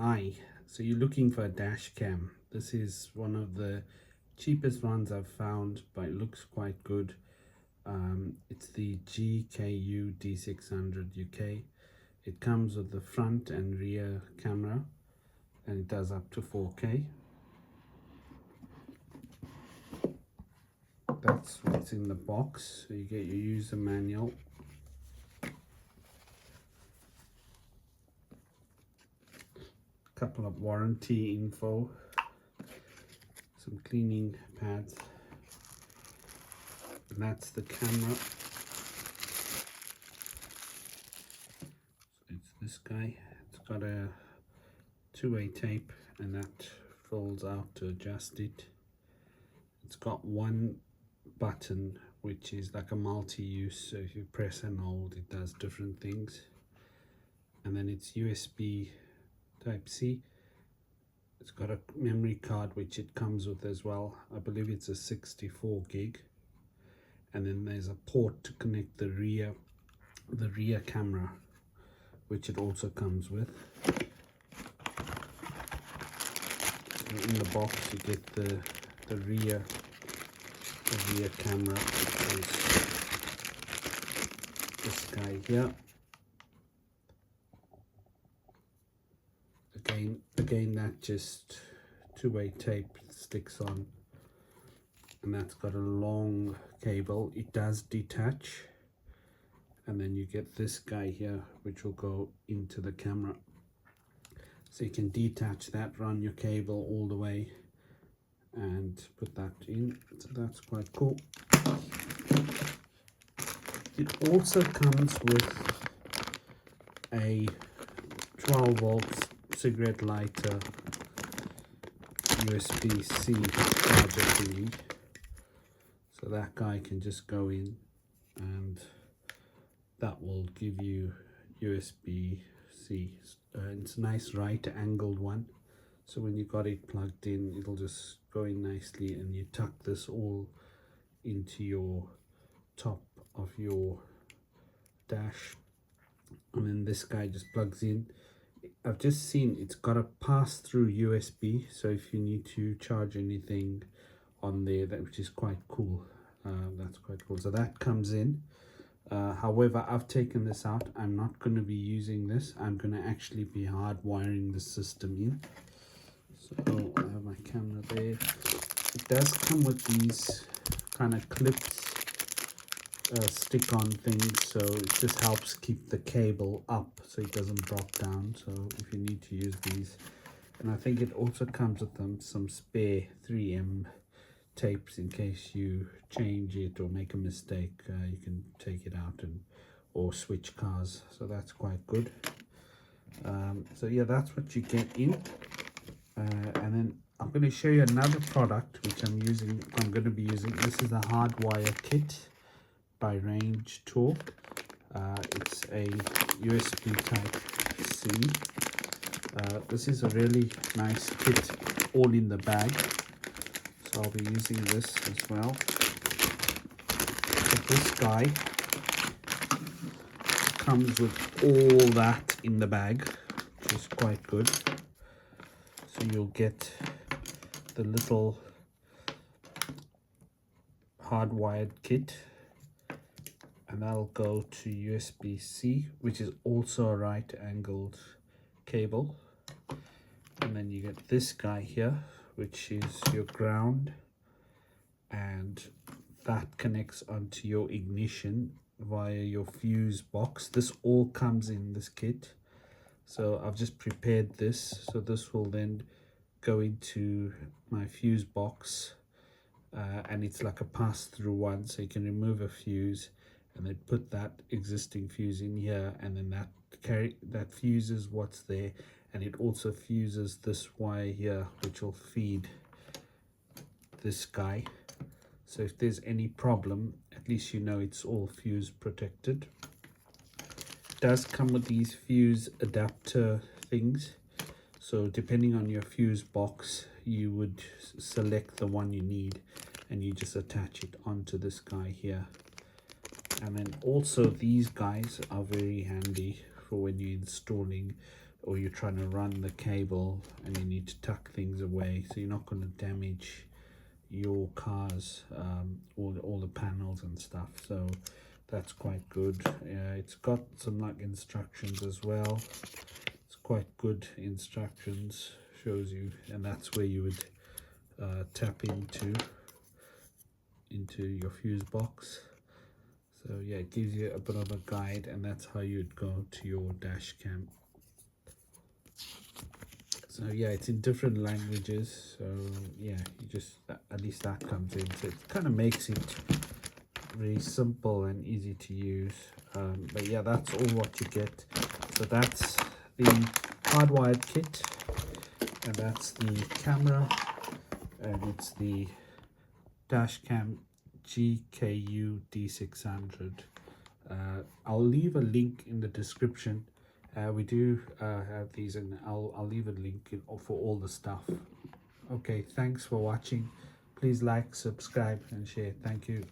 Hi, so you're looking for a dash cam. This is one of the cheapest ones I've found, but it looks quite good. It's the GKU D600 UK. It comes with the front and rear camera and it does up to 4K. That's what's in the box. So you get your user manual. Couple of warranty info, some cleaning pads, and that's the camera. It's this guy. It's got a two-way tape and that folds out to adjust it. It's got one button which is like a multi-use, so if you press and hold it does different things, and then it's USB type C. It's got a memory card which it comes with as well. I believe it's a 64 gig, and then there's a port to connect the rear camera, which it also comes with. So in the box you get the rear camera, which is this guy here. Again, that just two-way tape sticks on, and that's got a long cable. It does detach, and then you get this guy here which will go into the camera, so you can detach that, run your cable all the way and put that in. So that's quite cool. It also comes with a 12 volts cigarette lighter USB-C charger thingy, so that guy can just go in and that will give you USB-C. It's a nice right angled one, so when you got it plugged in it'll just go in nicely, and you tuck this all into your top of your dash, and then this guy just plugs in. I've just seen it's got a pass-through USB, so if you need to charge anything on there, which is quite cool. That's quite cool. So that comes in. However, I've taken this out. I'm not going to be using this. I'm going to actually be hardwiring the system in. So I have my camera there. It does come with these kind of clips, stick-on things, so it just helps keep the cable up so it doesn't drop down, so if you need to use these. And I think it also comes with some spare 3M tapes in case you change it or make a mistake. You can take it out or switch cars, so that's quite good. So yeah, that's what you get in. And then I'm going to show you another product which I'm going to be using. This is a hardwire kit by RangeTour. It's a USB type C. This is a really nice kit, all in the bag, so I'll be using this as well. So this guy comes with all that in the bag, which is quite good. So you'll get the little hardwired kit, and that'll go to USB-C, which is also a right angled cable. And then you get this guy here, which is your ground, and that connects onto your ignition via your fuse box. This all comes in this kit, so I've just prepared this, so this will then go into my fuse box, and it's like a pass-through one, so you can remove a fuse and then put that existing fuse in here, and then that fuses what's there, and it also fuses this wire here, which will feed this guy. So if there's any problem, at least you know it's all fuse protected. It does come with these fuse adapter things, so depending on your fuse box, you would select the one you need and you just attach it onto this guy here. And then also these guys are very handy for when you're installing or you're trying to run the cable and you need to tuck things away, so you're not going to damage your car's all the panels and stuff. So that's quite good. It's got some like instructions as well. It's quite good instructions, shows you, and that's where you would tap into your fuse box. So yeah, it gives you a bit of a guide, and that's how you'd go to your dash cam. So yeah, it's in different languages, so yeah, you just, at least that comes in, so it kind of makes it very simple and easy to use. But yeah, that's all what you get. So that's the hardwired kit, and that's the camera, and it's the dash cam GKU D600. I'll leave a link in the description. We do have these, and I'll leave a link for all the stuff. Okay, thanks for watching. Please like, subscribe and share. Thank you.